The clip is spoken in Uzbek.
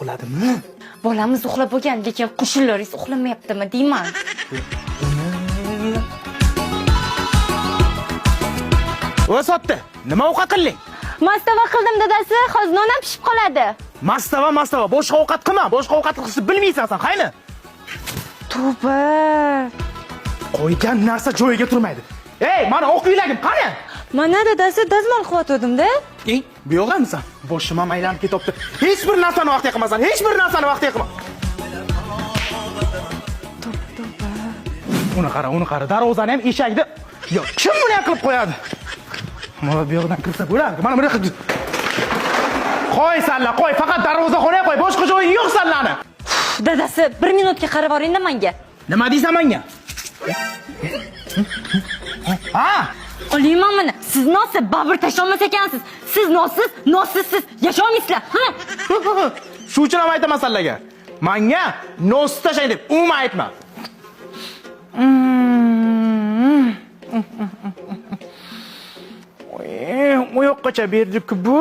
uxladimi? Bolamiz uxlab bo'lgan, lekin qo'shnilaringiz uxlamayaptimi deyman. O'sotdi. Nima ovqat qilding? Mastava qildim dadasi, hozir non ham pishib qoladi. Mastava, boshqa ovqat qilma. Boshqa ovqat qilishni bilmaysan sen, qayni? Tavba. Qo'ygan narsa joyiga turmaydi. Ey, mana oq ko'ylagim qani? Mana dadasi dazmol qilyotgandim-da. Bu yo'qdamisan? Boshim ham aylanib ketibdi. Hech bir narsani vaqtga qilmasan, hech bir narsani vaqtga qilma. Uni qara, darvozani ham eshakni. Yo, kim buni qilib qo'yadi? Mana bu yoqdan kirsa bo'lardi. Mana bunday qilib. Qo'y sanla, qo'y, faqat darvozaxonaga qo'y, boshqa joyi yo'q sanlani. Dadasi, 1 minutga qarab boring-da menga. Nima deysan menga? Ha? Olayman mana. Siz nosib babur tasholmas ekansiz. Siz nossizsiz. Yasholmaysizlar. Ha? Shu uchun ham aytaman sanlarga. Menga nos tashlang deb umuman aytma. O yoqqacha berdik bu.